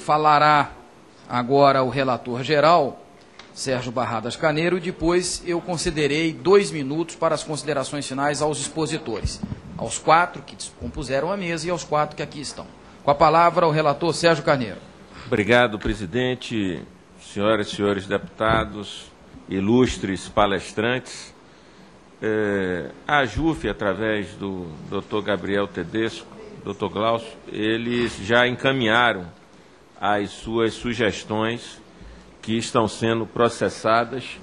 Falará agora o relator geral, Sérgio Barradas Carneiro, e depois eu concederei 2 minutos para as considerações finais aos expositores, aos 4 que compuseram a mesa e aos 4 que aqui estão. Com a palavra, o relator Sérgio Carneiro. Obrigado, presidente, senhoras e senhores deputados, ilustres palestrantes. A AJUF, através do Dr. Gabriel Tedesco, Dr. Glaucio, eles já encaminharam as suas sugestões que estão sendo processadas,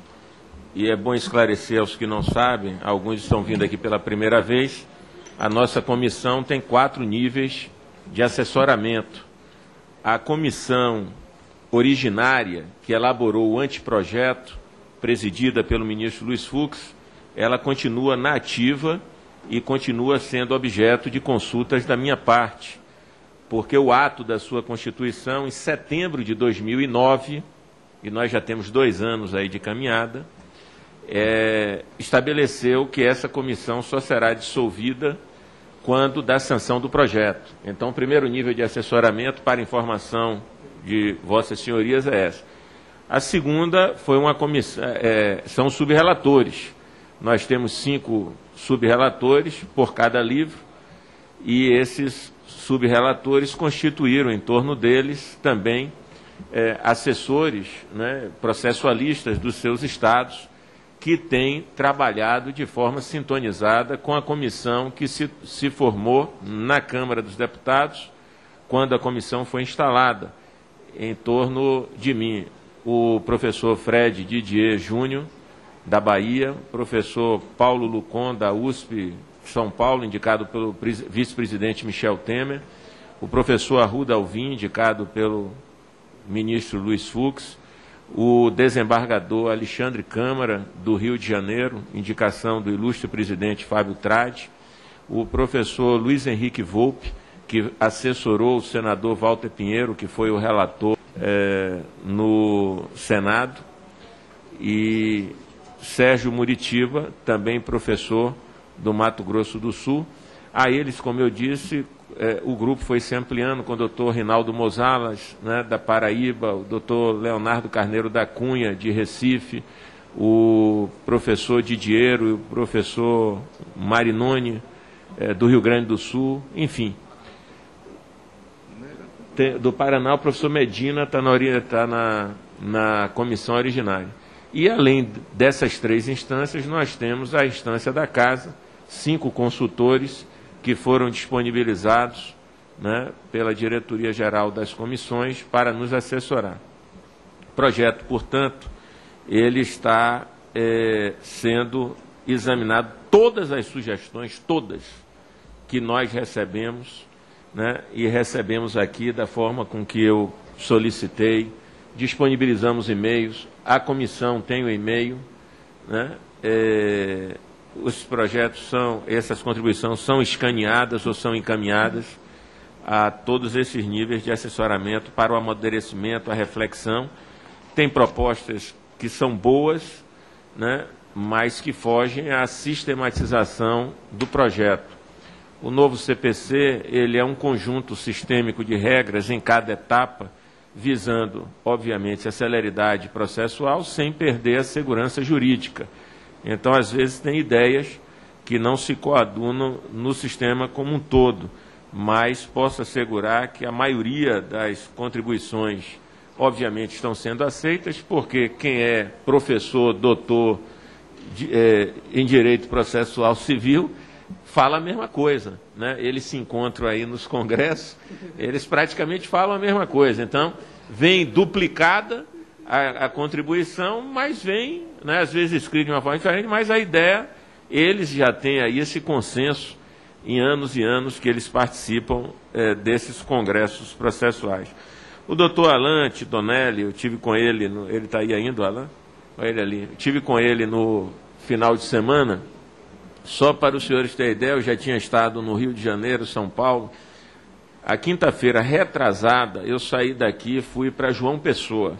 e é bom esclarecer aos que não sabem, alguns estão vindo aqui pela primeira vez, a nossa comissão tem 4 níveis de assessoramento. A comissão originária, que elaborou o anteprojeto, presidida pelo ministro Luiz Fux, ela continua na ativa e continua sendo objeto de consultas da minha parte, porque o ato da sua constituição, em setembro de 2009, e nós já temos 2 anos aí de caminhada, estabeleceu que essa comissão só será dissolvida quando da sanção do projeto. Então, o primeiro nível de assessoramento, para informação de vossas senhorias, é essa. A segunda foi uma comissão, são subrelatores. Nós temos 5 subrelatores por cada livro, e esses subrelatores constituíram em torno deles também assessores, né, processualistas dos seus estados, que têm trabalhado de forma sintonizada com a comissão que se formou na Câmara dos Deputados, quando a comissão foi instalada, em torno de mim, o professor Fred Didier Júnior, da Bahia, o professor Paulo Lucon, da USP São Paulo, indicado pelo vice-presidente Michel Temer, o professor Arruda Alvim, indicado pelo ministro Luiz Fux, o desembargador Alexandre Câmara, do Rio de Janeiro, indicação do ilustre presidente Fábio Tradi, o professor Luiz Henrique Volpe, que assessorou o senador Walter Pinheiro, que foi o relator no Senado, e Sérgio Muritiba, também professor do Mato Grosso do Sul. A eles, como eu disse, o grupo foi se ampliando com o doutor Rinaldo Mozalas, né, da Paraíba, o doutor Leonardo Carneiro da Cunha, de Recife, o professor Didiero e o professor Marinoni, do Rio Grande do Sul, enfim. Do Paraná, o professor Medina está na comissão originária. E, além dessas 3 instâncias, nós temos a instância da Casa, 5 consultores que foram disponibilizados, né, pela diretoria-geral das comissões para nos assessorar. O projeto, portanto, ele está sendo examinado, todas as sugestões, todas, que nós recebemos, né, e recebemos aqui da forma com que eu solicitei, disponibilizamos e-mails, a comissão tem o e-mail, né, os projetos essas contribuições são escaneadas ou são encaminhadas a todos esses níveis de assessoramento para o amadurecimento, a reflexão. Tem propostas que são boas, né, mas que fogem à sistematização do projeto. O novo CPC, ele é um conjunto sistêmico de regras em cada etapa, visando, obviamente, a celeridade processual sem perder a segurança jurídica. Então, às vezes, tem ideias que não se coadunam no sistema como um todo, mas posso assegurar que a maioria das contribuições, obviamente, estão sendo aceitas, porque quem é professor, doutor em Direito Processual Civil, fala a mesma coisa, né? Eles se encontram aí nos congressos, eles praticamente falam a mesma coisa. Então, vem duplicada a contribuição, mas vem, né, às vezes escrito de uma forma diferente, mas a ideia, eles já têm aí esse consenso em anos e anos que eles participam desses congressos processuais. O doutor Alain Titonelli, eu tive com ele, ele está aí ainda, Alain? Olha ele ali. Eu tive com ele no final de semana. Só para os senhores terem ideia, eu já tinha estado no Rio de Janeiro, São Paulo. A quinta-feira retrasada, eu saí daqui e fui para João Pessoa.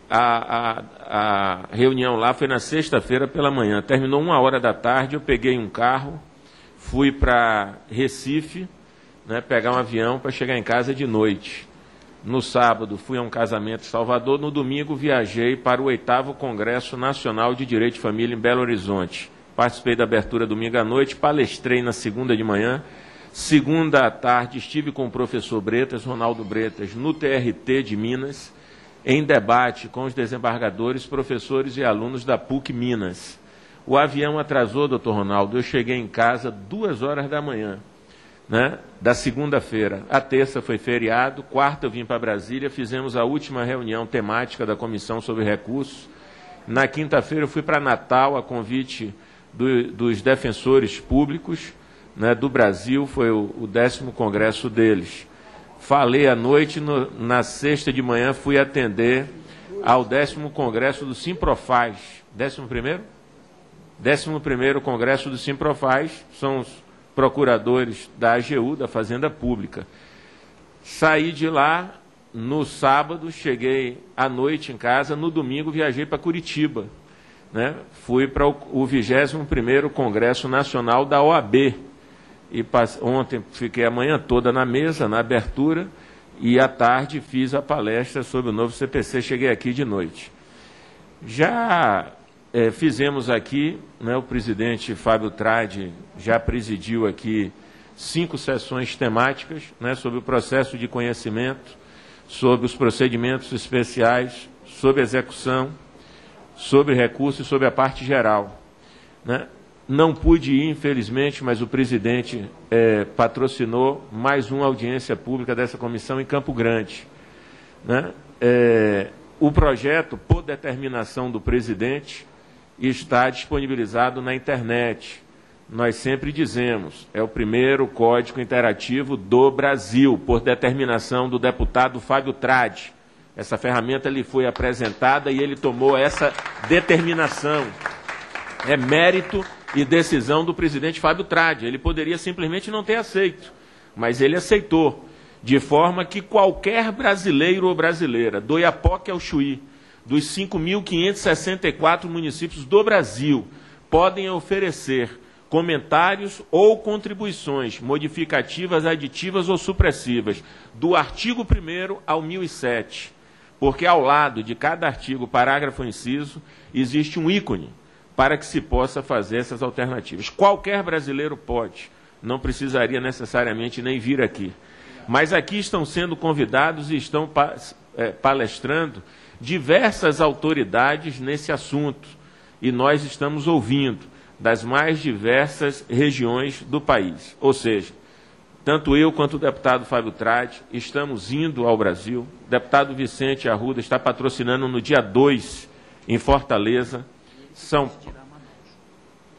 A reunião lá foi na sexta-feira pela manhã. Terminou 1h da tarde, eu peguei um carro, fui para Recife né, pegar um avião para chegar em casa de noite. No sábado, fui a um casamento em Salvador. No domingo, viajei para o 8º Congresso Nacional de Direito de Família em Belo Horizonte. Participei da abertura domingo à noite, palestrei na segunda de manhã. Segunda à tarde, estive com o professor Bretas, Ronaldo Bretas, no TRT de Minas, em debate com os desembargadores, professores e alunos da PUC Minas. O avião atrasou, doutor Ronaldo, eu cheguei em casa 2 horas da manhã, né, da segunda-feira. A terça foi feriado, quarta eu vim para Brasília, fizemos a última reunião temática da Comissão sobre Recursos. Na quinta-feira eu fui para Natal, a convite dos defensores públicos, né, do Brasil, foi o 10º congresso deles. Falei à noite, na sexta de manhã fui atender ao 10º congresso do Simprofaz. 11º? 11º congresso do Simprofaz, são os procuradores da AGU, da Fazenda Pública. Saí de lá no sábado, cheguei à noite em casa, no domingo viajei para Curitiba, né? Fui para o 21º Congresso Nacional da OAB, e ontem fiquei a manhã toda na mesa, na abertura, e à tarde fiz a palestra sobre o novo CPC, cheguei aqui de noite. Já fizemos aqui, né, o presidente Fábio Tradi já presidiu aqui 5 sessões temáticas, né, sobre o processo de conhecimento, sobre os procedimentos especiais, sobre execução, sobre recursos e sobre a parte geral, né? Não pude ir, infelizmente, mas o presidente patrocinou mais uma audiência pública dessa comissão em Campo Grande, né? O projeto, por determinação do presidente, está disponibilizado na internet. Nós sempre dizemos, é o primeiro código interativo do Brasil, por determinação do deputado Fábio Tradi. Essa ferramenta lhe foi apresentada e ele tomou essa determinação. É mérito e decisão do presidente Fábio Tradi. Ele poderia simplesmente não ter aceito, mas ele aceitou, de forma que qualquer brasileiro ou brasileira, do Iapoque ao Chuí, dos 5.564 municípios do Brasil, podem oferecer comentários ou contribuições modificativas, aditivas ou supressivas, do artigo 1º ao 1007, porque ao lado de cada artigo, parágrafo ou inciso, existe um ícone para que se possa fazer essas alternativas. Qualquer brasileiro pode, não precisaria necessariamente nem vir aqui. Mas aqui estão sendo convidados e estão palestrando diversas autoridades nesse assunto, e nós estamos ouvindo das mais diversas regiões do país. Ou seja, tanto eu quanto o deputado Fábio Tradi estamos indo ao Brasil. O deputado Vicente Arruda está patrocinando no dia 2, em Fortaleza.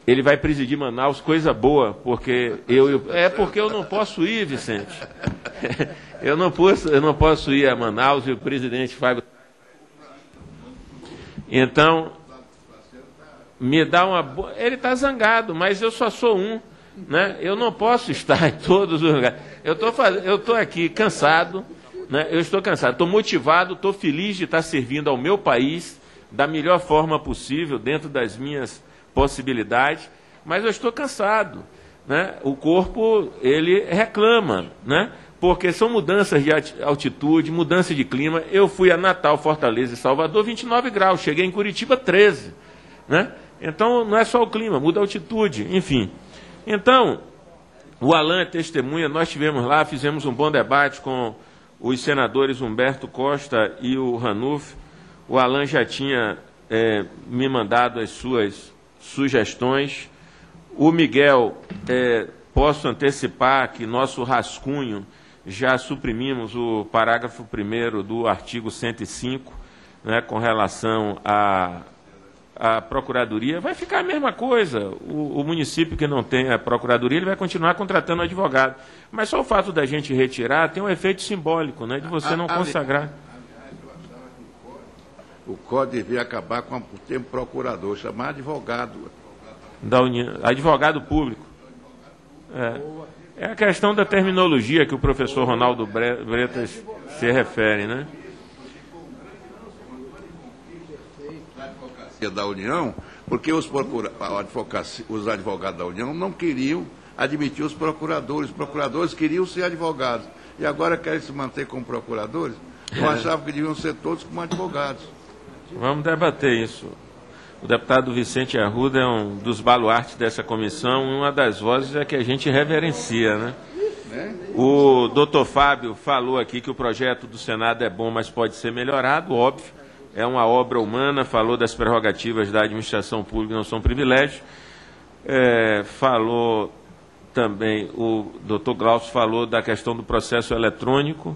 Ele vai presidir Manaus, coisa boa, porque porque eu não posso ir, Vicente. Eu não posso ir a Manaus e o presidente Fábio. Então, me dá uma boa. Ele está zangado, mas eu só sou um, né? Eu não posso estar em todos os lugares. Eu estou aqui cansado, né? Eu estou cansado, estou motivado, estou feliz de estar servindo ao meu país da melhor forma possível, dentro das minhas possibilidades, mas eu estou cansado, né? O corpo, ele reclama, né? Porque são mudanças de altitude, mudança de clima. Eu fui a Natal, Fortaleza e Salvador, 29 graus, cheguei em Curitiba, 13, né? Então, não é só o clima, muda a altitude, enfim. Então, o Alan é testemunha, nós estivemos lá, fizemos um bom debate com os senadores Humberto Costa e o Ranulf. O Alan já tinha me mandado as suas sugestões. O Miguel, posso antecipar que nosso rascunho já suprimimos o parágrafo 1º do artigo 105, né, com relação à Procuradoria. Vai ficar a mesma coisa. O município que não tem a Procuradoria, ele vai continuar contratando advogado. Mas só o fato da gente retirar tem um efeito simbólico, né, de você não consagrar. O Código devia acabar com o termo procurador, chamar advogado. Da União, advogado público. É a questão da terminologia que o professor Ronaldo Bretas se refere, né? Da União, porque os advogados da União não queriam admitiu os procuradores. Os procuradores queriam ser advogados e agora querem se manter como procuradores. Eu achava que deviam ser todos como advogados. Vamos debater isso. O deputado Vicente Arruda é um dos baluartes dessa comissão, uma das vozes é que a gente reverencia, né? O doutor Fábio falou aqui que o projeto do Senado é bom, mas pode ser melhorado, óbvio. É uma obra humana, falou das prerrogativas da administração pública, não são privilégios. Falou também, o doutor Glaucio falou da questão do processo eletrônico,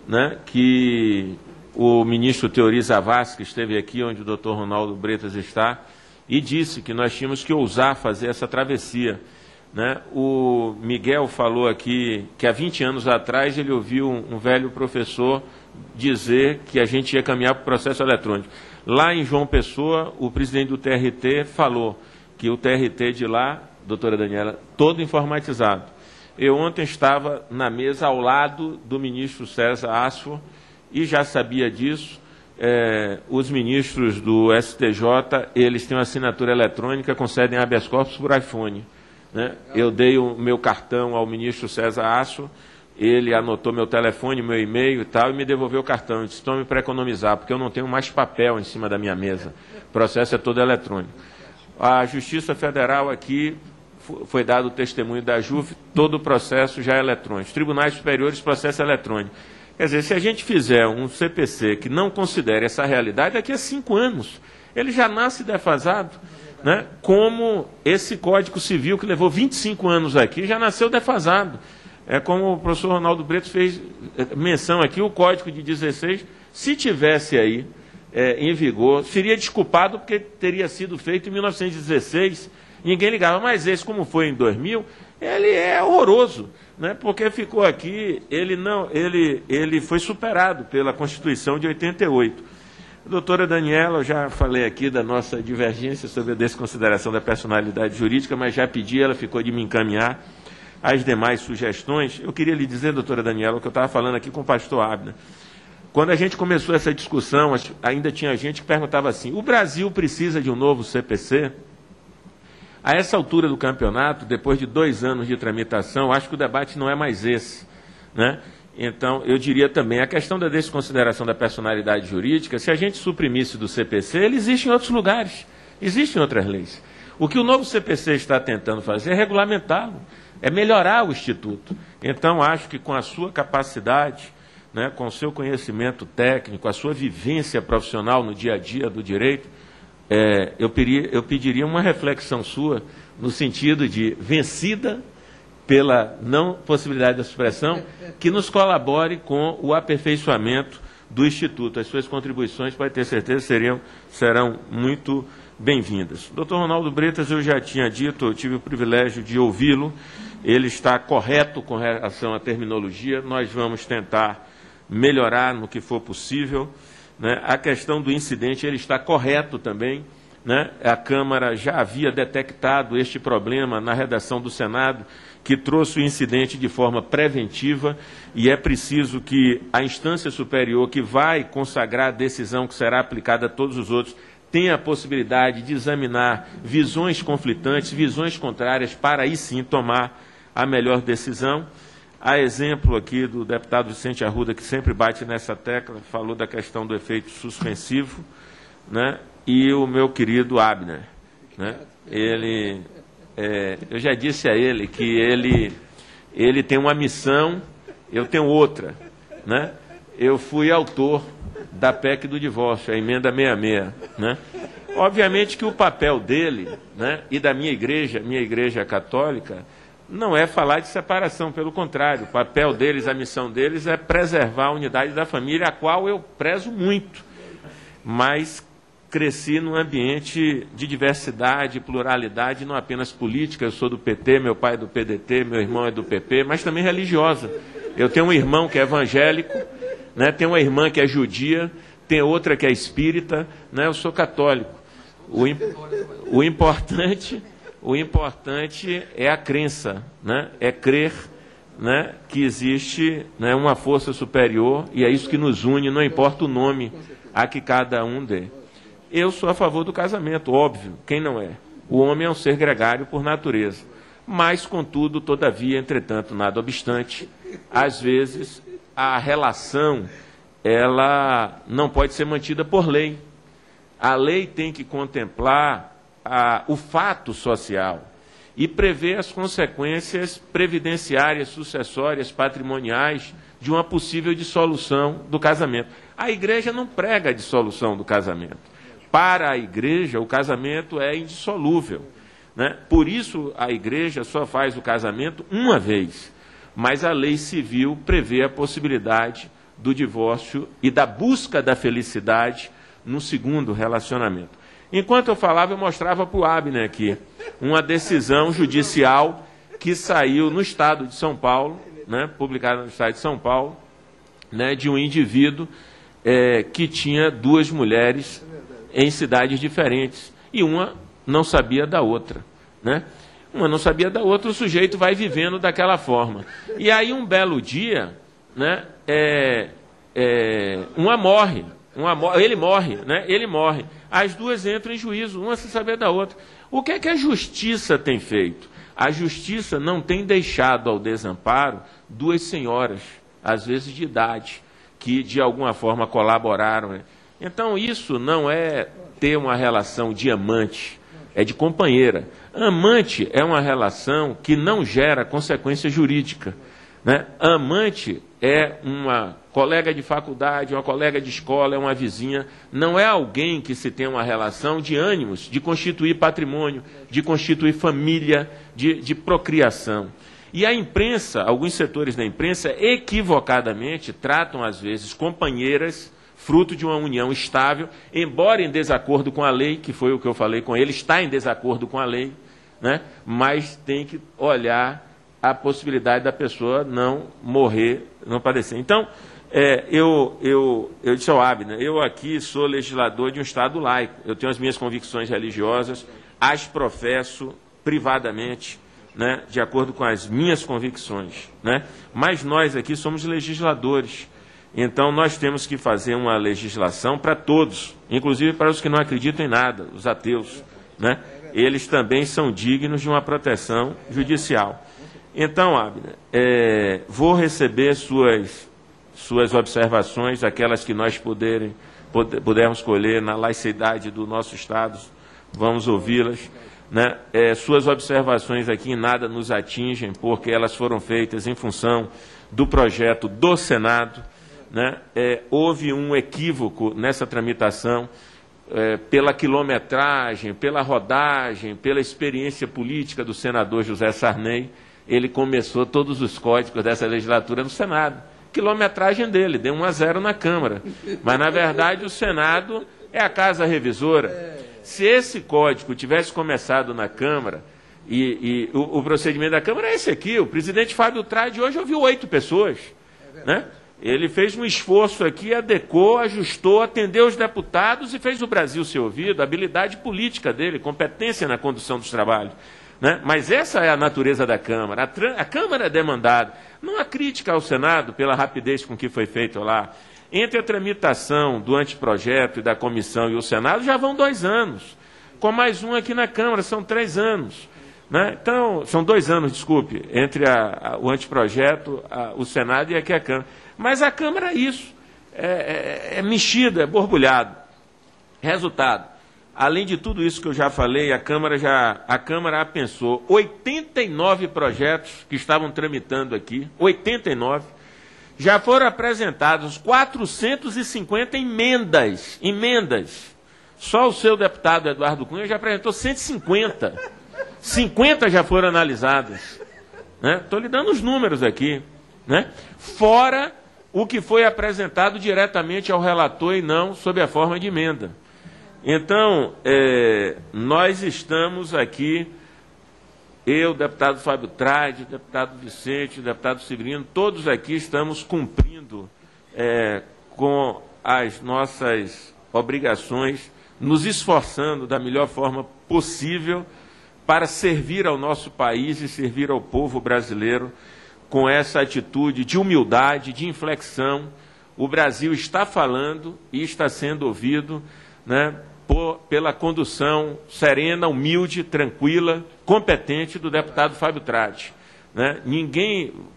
né, que o ministro Teori Zavascki esteve aqui, onde o doutor Ronaldo Bretas está, e disse que nós tínhamos que ousar fazer essa travessia, né? O Miguel falou aqui que há 20 anos atrás ele ouviu um velho professor dizer que a gente ia caminhar para o processo eletrônico. Lá em João Pessoa, o presidente do TRT falou que o TRT de lá, doutora Daniela, todo informatizado. Eu ontem estava na mesa ao lado do ministro César Asfor e já sabia disso. Os ministros do STJ, eles têm uma assinatura eletrônica, concedem habeas corpus por iPhone, né? Eu dei o meu cartão ao ministro César Asfor, ele anotou meu telefone, meu e-mail e tal, e me devolveu o cartão. Eu disse, tome para economizar, porque eu não tenho mais papel em cima da minha mesa. O processo é todo eletrônico. A Justiça Federal aqui, foi dado o testemunho da JUF, todo o processo já é eletrônico. Os tribunais superiores, processo eletrônico. Quer dizer, se a gente fizer um CPC que não considere essa realidade, daqui a 5 anos, ele já nasce defasado, né? Como esse Código Civil, que levou 25 anos aqui, já nasceu defasado. É como o professor Ronaldo Bretas fez menção aqui, o Código de 16, se tivesse aí em vigor, seria desculpado porque teria sido feito em 1916, ninguém ligava, mas esse, como foi em 2000, ele é horroroso, né? Porque ficou aqui, ele foi superado pela Constituição de 88. Doutora Daniela, eu já falei aqui da nossa divergência sobre a desconsideração da personalidade jurídica, mas já pedi, ela ficou de me encaminhar as demais sugestões. Eu queria lhe dizer, doutora Daniela, o que eu estava falando aqui com o pastor Abner. Quando a gente começou essa discussão, ainda tinha gente que perguntava assim, o Brasil precisa de um novo CPC? A essa altura do campeonato, depois de 2 anos de tramitação, acho que o debate não é mais esse, né? Então, eu diria também, a questão da desconsideração da personalidade jurídica, se a gente suprimisse do CPC, ele existe em outros lugares, existe em outras leis. O que o novo CPC está tentando fazer é regulamentá-lo, é melhorar o Instituto. Então, acho que com a sua capacidade, né, com o seu conhecimento técnico, a sua vivência profissional no dia a dia do direito, eu pediria uma reflexão sua no sentido de vencida pela não possibilidade da supressão, que nos colabore com o aperfeiçoamento do Instituto. As suas contribuições, pode ter certeza, serão muito bem-vindas. Doutor Ronaldo Bretas, eu já tinha dito, eu tive o privilégio de ouvi-lo, ele está correto com relação à terminologia, nós vamos tentar melhorar no que for possível, né? A questão do incidente, ele está correto também, né? A Câmara já havia detectado este problema na redação do Senado, que trouxe o incidente de forma preventiva, e é preciso que a instância superior, que vai consagrar a decisão que será aplicada a todos os outros, tenha a possibilidade de examinar visões conflitantes, visões contrárias, para aí sim tomar a melhor decisão. Há exemplo aqui do deputado Vicente Arruda, que sempre bate nessa tecla, falou da questão do efeito suspensivo, né? E o meu querido Abner, né? Eu já disse a ele que ele tem uma missão, eu tenho outra, né? Eu fui autor da PEC do divórcio, a emenda 66, né? Obviamente que o papel dele, né, e da minha igreja católica, não é falar de separação, pelo contrário, o papel deles, a missão deles é preservar a unidade da família, a qual eu prezo muito, mas cresci num ambiente de diversidade, pluralidade, não apenas política. Eu sou do PT, meu pai é do PDT, meu irmão é do PP, mas também religiosa. Eu tenho um irmão que é evangélico, né? Tenho uma irmã que é judia, tem outra que é espírita, né? Eu sou católico. O importante é a crença, né? É crer, né, que existe, né, uma força superior, e é isso que nos une, não importa o nome a que cada um dê. Eu sou a favor do casamento, óbvio, quem não é? O homem é um ser gregário por natureza. Mas, contudo, todavia, entretanto, nada obstante, às vezes a relação ela não pode ser mantida por lei. A lei tem que contemplar o fato social e prever as consequências previdenciárias, sucessórias, patrimoniais de uma possível dissolução do casamento. A igreja não prega a dissolução do casamento. Para a igreja, o casamento é indissolúvel, né? Por isso, a igreja só faz o casamento uma vez. Mas a lei civil prevê a possibilidade do divórcio e da busca da felicidade no segundo relacionamento. Enquanto eu falava, eu mostrava para o Abner aqui uma decisão judicial que saiu no estado de São Paulo, né, publicada no estado de São Paulo, né, de um indivíduo que tinha duas mulheres em cidades diferentes, e uma não sabia da outra, né? Uma não sabia da outra, o sujeito vai vivendo daquela forma. E aí, um belo dia, né, uma morre, ele morre, né? Ele morre. As duas entram em juízo, uma sem saber da outra. O que é que a justiça tem feito? A justiça não tem deixado ao desamparo duas senhoras, às vezes de idade, que de alguma forma colaboraram, né? Então, isso não é ter uma relação de amante, é de companheira. Amante é uma relação que não gera consequência jurídica, né? Amante é uma colega de faculdade, uma colega de escola, é uma vizinha. Não é alguém que se tem uma relação de ânimos, de constituir patrimônio, de constituir família, de procriação. E a imprensa, alguns setores da imprensa, equivocadamente tratam, às vezes, companheiras, fruto de uma união estável, embora em desacordo com a lei, que foi o que eu falei com ele, está em desacordo com a lei, né? Mas tem que olhar a possibilidade da pessoa não morrer, não padecer. Então, eu disse ao Abner, eu aqui sou legislador de um Estado laico, eu tenho as minhas convicções religiosas, as professo privadamente, né, de acordo com as minhas convicções, né? Mas nós aqui somos legisladores. Então, nós temos que fazer uma legislação para todos, inclusive para os que não acreditam em nada, os ateus, né? Eles também são dignos de uma proteção judicial. Então, Abner, vou receber suas observações, aquelas que nós pudermos colher na laicidade do nosso Estado, vamos ouvi-las, né? Suas observações aqui em nada nos atingem, porque elas foram feitas em função do projeto do Senado, né? Houve um equívoco nessa tramitação, pela quilometragem, pela rodagem, pela experiência política do senador José Sarney. Ele começou todos os códigos dessa legislatura no Senado. Quilometragem dele, deu 1-0 na Câmara. Mas, na verdade, o Senado é a casa revisora. Se esse código tivesse começado na Câmara, e o procedimento da Câmara é esse aqui, o presidente Fábio Trade hoje ouviu 8 pessoas, né? Ele fez um esforço aqui, adequou, ajustou, atendeu os deputados e fez o Brasil ser ouvido, a habilidade política dele, competência na condução dos trabalhos, né? Mas essa é a natureza da Câmara. A Câmara é demandada. Não há crítica ao Senado pela rapidez com que foi feito lá. Entre a tramitação do anteprojeto e da comissão e o Senado já vão 2 anos. Com mais um aqui na Câmara, são 3 anos. Né? Então, são 2 anos, desculpe, entre o anteprojeto, o Senado e aqui a Câmara. Mas a Câmara é isso, é mexida, é borbulhado. Resultado, além de tudo isso que eu já falei, a Câmara apensou 89 projetos que estavam tramitando aqui, 89, já foram apresentados 450 emendas. Só o seu deputado Eduardo Cunha já apresentou 150. 50 já foram analisadas. Estou lhe dando os números aqui, né? Fora o que foi apresentado diretamente ao relator e não sob a forma de emenda. Então, nós estamos aqui, eu, o deputado Fábio Trade, o deputado Vicente, o deputado Severino, todos aqui estamos cumprindo com as nossas obrigações, nos esforçando da melhor forma possível para servir ao nosso país e servir ao povo brasileiro com essa atitude de humildade, de inflexão. O Brasil está falando e está sendo ouvido, né? pela condução serena, humilde, tranquila, competente do deputado Fábio Tradi. Né?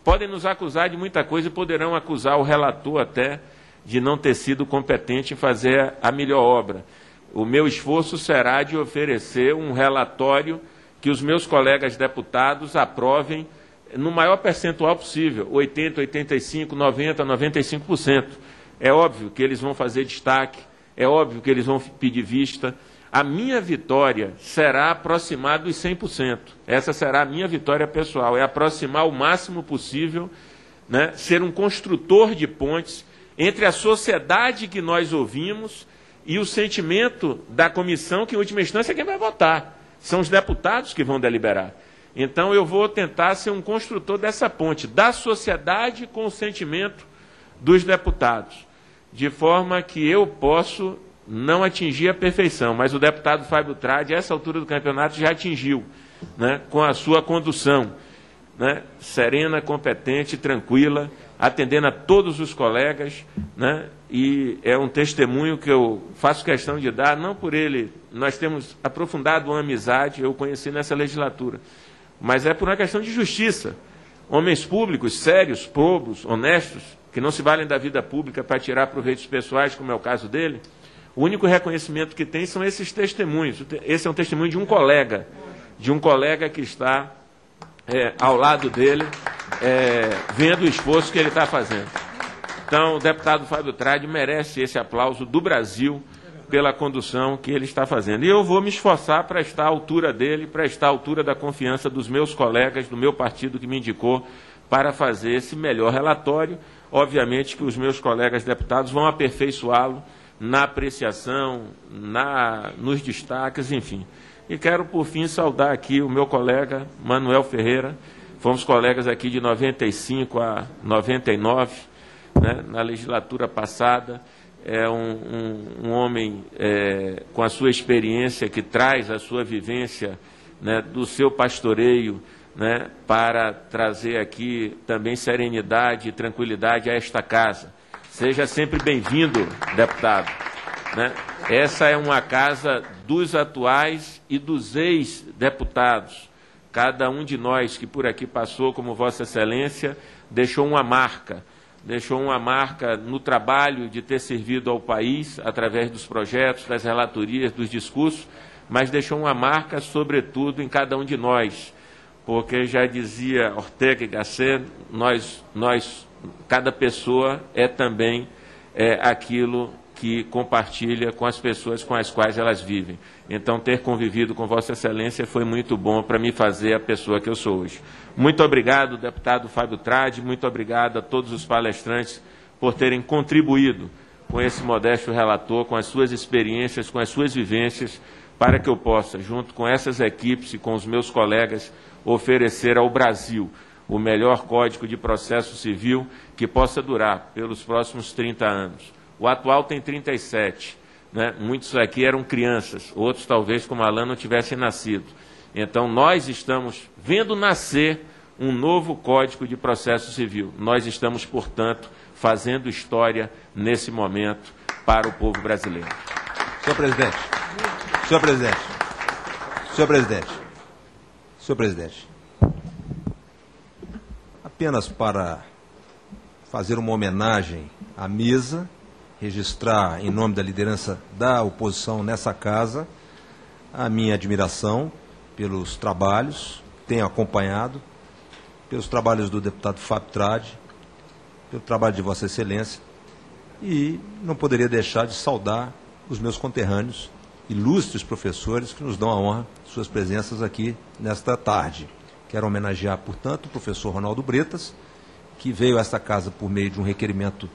Podem nos acusar de muita coisa e poderão acusar o relator até de não ter sido competente em fazer a melhor obra. O meu esforço será de oferecer um relatório que os meus colegas deputados aprovem no maior percentual possível, 80%, 85%, 90%, 95%. É óbvio que eles vão fazer destaque, é óbvio que eles vão pedir vista. A minha vitória será aproximar dos 100%. Essa será a minha vitória pessoal, é aproximar o máximo possível, né, ser um construtor de pontes entre a sociedade que nós ouvimos e o sentimento da comissão, que em última instância é quem vai votar. São os deputados que vão deliberar. Então eu vou tentar ser um construtor dessa ponte, da sociedade com o sentimento dos deputados, de forma que eu posso não atingir a perfeição, mas o deputado Fábio Tradi, a essa altura do campeonato, já atingiu, né, com a sua condução, né, serena, competente, tranquila, atendendo a todos os colegas, né, e é um testemunho que eu faço questão de dar, não por ele, nós temos aprofundado uma amizade, eu conheci nessa legislatura, mas é por uma questão de justiça. Homens públicos, sérios, probos, honestos, que não se valem da vida pública para tirar proveitos pessoais, como é o caso dele, o único reconhecimento que tem são esses testemunhos. Esse é um testemunho de um colega que está ao lado dele, vendo o esforço que ele está fazendo. Então, o deputado Fábio Tradi merece esse aplauso do Brasil pela condução que ele está fazendo. E eu vou me esforçar para estar à altura dele, para estar à altura da confiança dos meus colegas, do meu partido que me indicou para fazer esse melhor relatório. Obviamente que os meus colegas deputados vão aperfeiçoá-lo na apreciação, nos destaques, enfim. E quero, por fim, saudar aqui o meu colega Manuel Ferreira. Fomos colegas aqui de 95 a 99, né, na legislatura passada. É um homem com a sua experiência, que traz a sua vivência, né, do seu pastoreio, né, para trazer aqui também serenidade e tranquilidade a esta casa. Seja sempre bem-vindo, deputado. Né? Essa é uma casa dos atuais e dos ex-deputados. Cada um de nós que por aqui passou, como Vossa Excelência, deixou uma marca no trabalho de ter servido ao país, através dos projetos, das relatorias, dos discursos, mas deixou uma marca, sobretudo, em cada um de nós, porque já dizia Ortega y Gasset, cada pessoa é também aquilo que compartilha com as pessoas com as quais elas vivem. Então, ter convivido com Vossa Excelência foi muito bom para me fazer a pessoa que eu sou hoje. Muito obrigado, deputado Fábio Tradi, muito obrigado a todos os palestrantes por terem contribuído com esse modesto relator, com as suas experiências, com as suas vivências, para que eu possa, junto com essas equipes e com os meus colegas, oferecer ao Brasil o melhor Código de Processo Civil que possa durar pelos próximos 30 anos. O atual tem 37, né? Muitos aqui eram crianças, outros talvez como Alain não tivessem nascido. Então nós estamos vendo nascer um novo Código de Processo Civil. Nós estamos, portanto, fazendo história nesse momento para o povo brasileiro. Senhor presidente, apenas para fazer uma homenagem à mesa, registrar em nome da liderança da oposição nessa casa a minha admiração pelos trabalhos, tenho acompanhado, pelos trabalhos do deputado Fábio Tradi, pelo trabalho de Vossa Excelência, e não poderia deixar de saudar os meus conterrâneos, ilustres professores que nos dão a honra de suas presenças aqui nesta tarde. Quero homenagear, portanto, o professor Ronaldo Bretas, que veio a esta casa por meio de um requerimento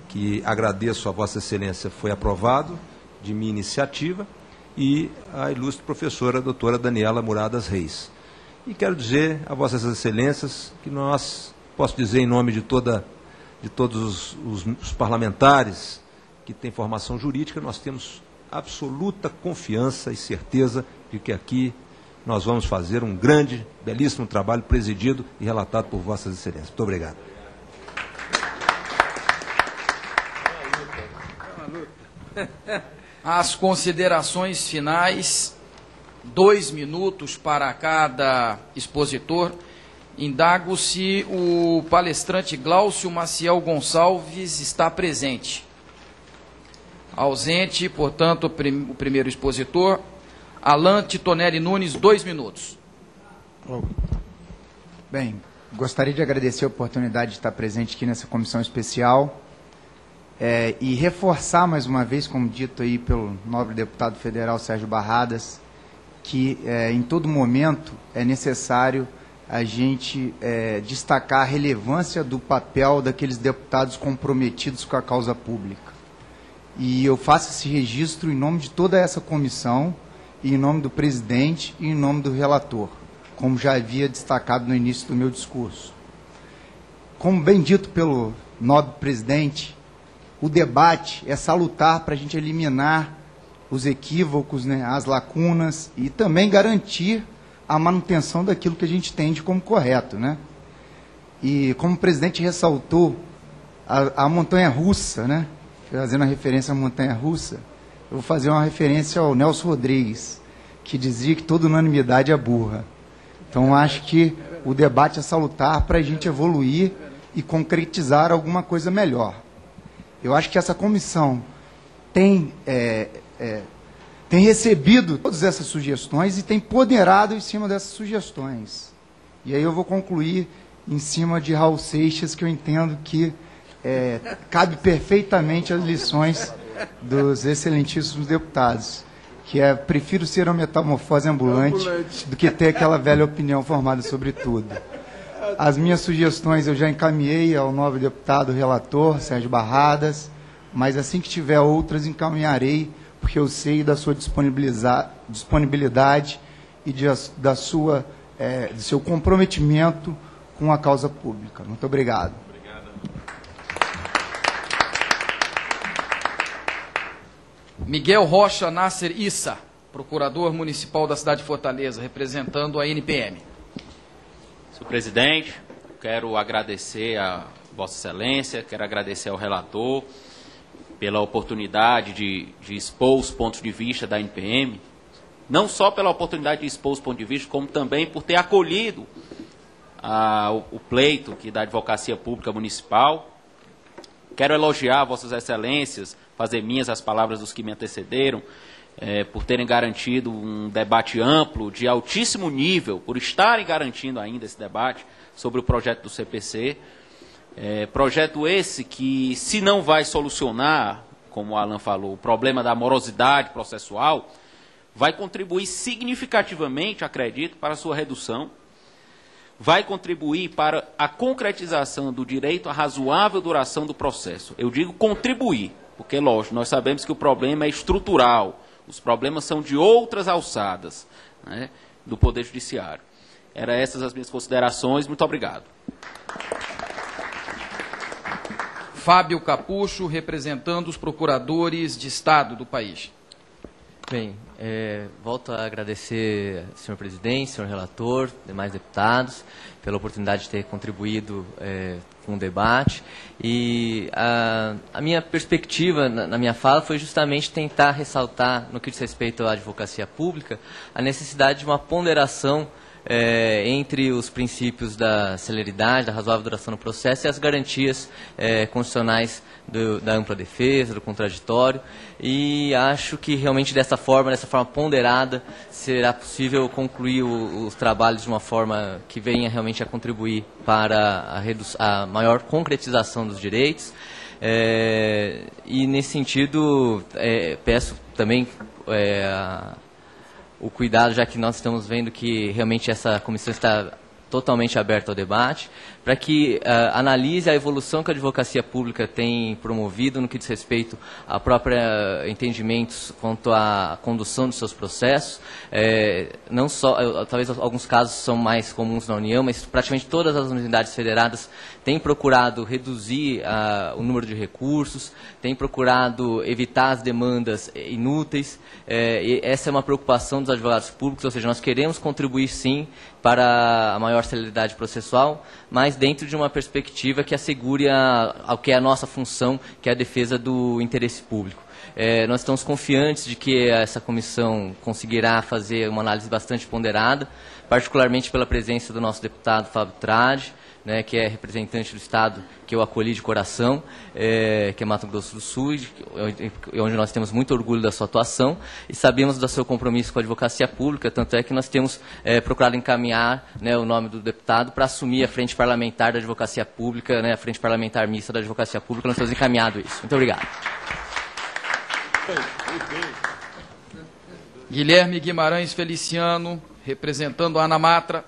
que agradeço a Vossa Excelência, foi aprovado, de minha iniciativa, e a ilustre professora doutora Daniela Muradas Reis. E quero dizer a Vossas Excelências que nós, posso dizer em nome de todos os parlamentares que têm formação jurídica, nós temos absoluta confiança e certeza de que aqui nós vamos fazer um grande, belíssimo trabalho presidido e relatado por Vossas Excelências. Muito obrigado. As considerações finais, 2 minutos para cada expositor. Indago se o palestrante Glaucio Maciel Gonçalves está presente. Ausente, portanto, o primeiro expositor. Alan Titonelli Nunes, 2 minutos. Bem, gostaria de agradecer a oportunidade de estar presente aqui nessa comissão especial e reforçar mais uma vez, como dito aí pelo nobre deputado federal Sérgio Barradas, que em todo momento é necessário a gente destacar a relevância do papel daqueles deputados comprometidos com a causa pública. E eu faço esse registro em nome de toda essa comissão, e em nome do presidente e em nome do relator, como já havia destacado no início do meu discurso. Como bem dito pelo nobre presidente, o debate é salutar para a gente eliminar os equívocos, né, as lacunas, e também garantir a manutenção daquilo que a gente entende como correto, né? E como o presidente ressaltou, a montanha-russa, né, fazendo a referência à montanha-russa, eu vou fazer uma referência ao Nelson Rodrigues, que dizia que toda unanimidade é burra. Então, acho que o debate é salutar para a gente evoluir e concretizar alguma coisa melhor. Eu acho que essa comissão tem recebido todas essas sugestões e tem ponderado em cima dessas sugestões. E aí eu vou concluir em cima de Raul Seixas, que eu entendo que cabe perfeitamente as lições dos excelentíssimos deputados, que prefiro ser uma metamorfose ambulante do que ter aquela velha opinião formada sobre tudo. As minhas sugestões eu já encaminhei ao nobre deputado relator, Sérgio Barradas, mas assim que tiver outras encaminharei, porque eu sei da sua disponibilidade e do seu comprometimento com a causa pública. Muito obrigado. Miguel Rocha Nasser Issa, procurador municipal da cidade de Fortaleza, representando a NPM. Senhor presidente, quero agradecer a Vossa Excelência, quero agradecer ao relator pela oportunidade de expor os pontos de vista da NPM, não só pela oportunidade de expor os pontos de vista, como também por ter acolhido o pleito da Advocacia Pública Municipal. Quero elogiar Vossas Excelências, fazer minhas as palavras dos que me antecederam, por terem garantido um debate amplo, de altíssimo nível, por estarem garantindo ainda esse debate sobre o projeto do CPC. Projeto esse que, se não vai solucionar, como o Alan falou, o problema da morosidade processual, vai contribuir significativamente, acredito, para a sua redução, vai contribuir para a concretização do direito à razoável duração do processo. Eu digo contribuir, porque, lógico, nós sabemos que o problema é estrutural, os problemas são de outras alçadas, né, do Poder Judiciário. Eram essas as minhas considerações. Muito obrigado. Fábio Capucho, representando os procuradores de Estado do país. Bem, volto a agradecer, senhor presidente, senhor relator, demais deputados, pela oportunidade de ter contribuído com o debate. E a minha perspectiva na minha fala foi justamente tentar ressaltar, no que diz respeito à advocacia pública, a necessidade de uma ponderação entre os princípios da celeridade, da razoável duração do processo e as garantias constitucionais da ampla defesa, do contraditório, e acho que realmente dessa forma ponderada, será possível concluir os trabalhos de uma forma que venha realmente a contribuir para a maior concretização dos direitos. E nesse sentido, peço também o cuidado, já que nós estamos vendo que realmente essa comissão está totalmente aberta ao debate, para que analise a evolução que a advocacia pública tem promovido no que diz respeito a próprios entendimentos quanto à condução dos seus processos. Não só, talvez alguns casos são mais comuns na União, mas praticamente todas as unidades federadas têm procurado reduzir o número de recursos, têm procurado evitar as demandas inúteis. E essa é uma preocupação dos advogados públicos, ou seja, nós queremos contribuir sim para a maior celeridade processual, mas dentro de uma perspectiva que assegure ao que é a nossa função, que é a defesa do interesse público. Nós estamos confiantes de que essa comissão conseguirá fazer uma análise bastante ponderada, particularmente pela presença do nosso deputado Fábio Trade, né, que é representante do Estado, que eu acolhi de coração, que é Mato Grosso do Sul, onde nós temos muito orgulho da sua atuação, e sabemos do seu compromisso com a advocacia pública, tanto é que nós temos procurado encaminhar, né, o nome do deputado para assumir a frente parlamentar da advocacia pública, né, a frente parlamentar mista da advocacia pública. Nós temos encaminhado isso. Muito obrigado. Guilherme Guimarães Feliciano, representando a Ana Matra.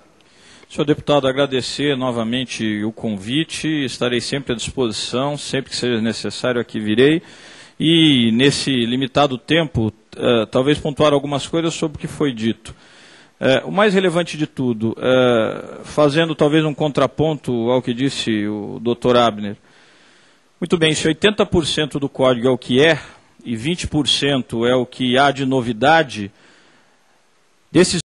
Senhor deputado, agradecer novamente o convite, estarei sempre à disposição, sempre que seja necessário aqui virei, e nesse limitado tempo, talvez pontuar algumas coisas sobre o que foi dito. O mais relevante de tudo, fazendo talvez um contraponto ao que disse o doutor Abner. Muito bem, se 80% do código é o que é, e 20% é o que há de novidade, desses